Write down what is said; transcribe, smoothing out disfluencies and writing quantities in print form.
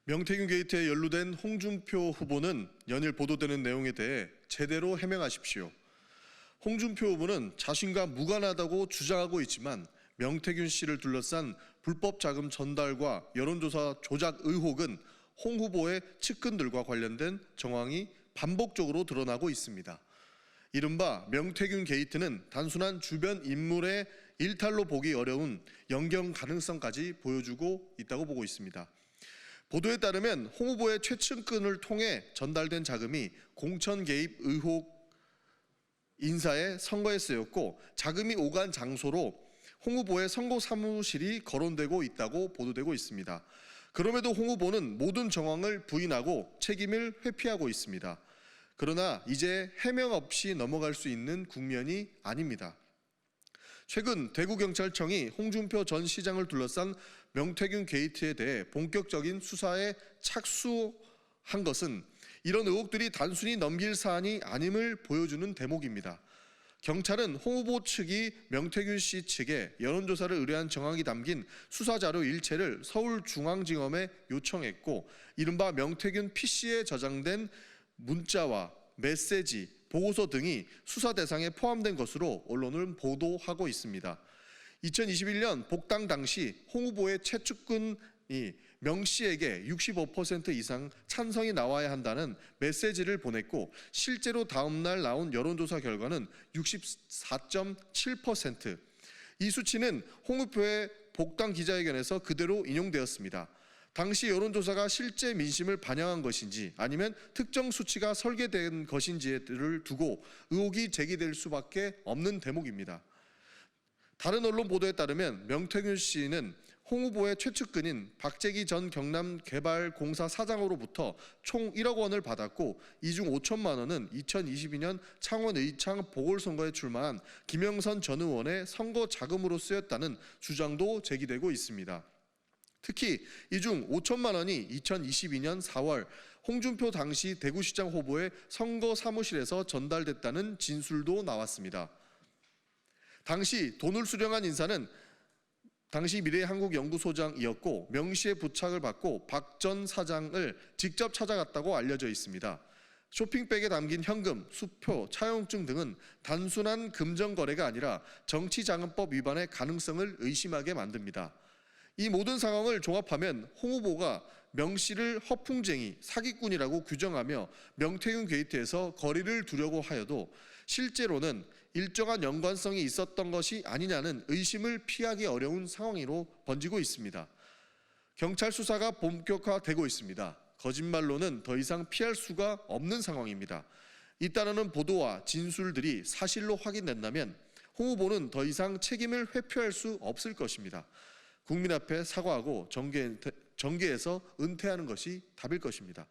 명태균 게이트에 연루된 홍준표 후보는 연일 보도되는 내용에 대해 제대로 해명하십시오. 홍준표 후보는 자신과 무관하다고 주장하고 있지만 명태균 씨를 둘러싼 불법 자금 전달과 여론조사 조작 의혹은 홍 후보의 측근들과 관련된 정황이 반복적으로 드러나고 있습니다. 이른바 명태균 게이트는 단순한 주변 인물의 일탈로 보기 어려운 연경 가능성까지 보여주고 있다고 보고 있습니다. 보도에 따르면 홍 후보의 최측근을 통해 전달된 자금이 공천 개입 의혹 인사의 선거에 쓰였고 자금이 오간 장소로 홍 후보의 선거 사무실이 거론되고 있다고 보도되고 있습니다. 그럼에도 홍 후보는 모든 정황을 부인하고 책임을 회피하고 있습니다. 그러나 이제 해명 없이 넘어갈 수 있는 국면이 아닙니다. 최근 대구경찰청이 홍준표 전 시장을 둘러싼 명태균 게이트에 대해 본격적인 수사에 착수한 것은 이런 의혹들이 단순히 넘길 사안이 아님을 보여주는 대목입니다. 경찰은 홍 후보 측이 명태균 씨 측에 여론조사를 의뢰한 정황이 담긴 수사자료 일체를 서울중앙지검에 요청했고 이른바 명태균 PC에 저장된 문자와 메시지, 보고서 등이 수사 대상에 포함된 것으로 언론은 보도하고 있습니다. 2021년 복당 당시 홍 후보의 최측근이 명 씨에게 65% 이상 찬성이 나와야 한다는 메시지를 보냈고 실제로 다음 날 나온 여론조사 결과는 64.7%. 이 수치는 홍 후보의 복당 기자회견에서 그대로 인용되었습니다. 당시 여론조사가 실제 민심을 반영한 것인지 아니면 특정 수치가 설계된 것인지를 두고 의혹이 제기될 수밖에 없는 대목입니다. 다른 언론 보도에 따르면 명태균 씨는 홍 후보의 최측근인 박재기 전 경남개발공사 사장으로부터 총 1억 원을 받았고 이 중 5천만 원은 2022년 창원 의창 보궐선거에 출마한 김영선 전 의원의 선거 자금으로 쓰였다는 주장도 제기되고 있습니다. 특히 이 중 5천만 원이 2022년 4월 홍준표 당시 대구시장 후보의 선거 사무실에서 전달됐다는 진술도 나왔습니다. 당시 돈을 수령한 인사는 당시 미래한국연구소장이었고 명 씨의 부탁을 받고 박 전 사장을 직접 찾아갔다고 알려져 있습니다. 쇼핑백에 담긴 현금, 수표, 차용증 등은 단순한 금전 거래가 아니라 정치자금법 위반의 가능성을 의심하게 만듭니다. 이 모든 상황을 종합하면 홍 후보가 명 씨를 허풍쟁이, 사기꾼이라고 규정하며 명태균 게이트에서 거리를 두려고 하여도 실제로는 일정한 연관성이 있었던 것이 아니냐는 의심을 피하기 어려운 상황으로 번지고 있습니다. 경찰 수사가 본격화되고 있습니다. 거짓말로는 더 이상 피할 수가 없는 상황입니다. 잇따르는 보도와 진술들이 사실로 확인된다면 홍 후보는 더 이상 책임을 회피할 수 없을 것입니다. 국민 앞에 사과하고 정계에서 은퇴하는 것이 답일 것입니다.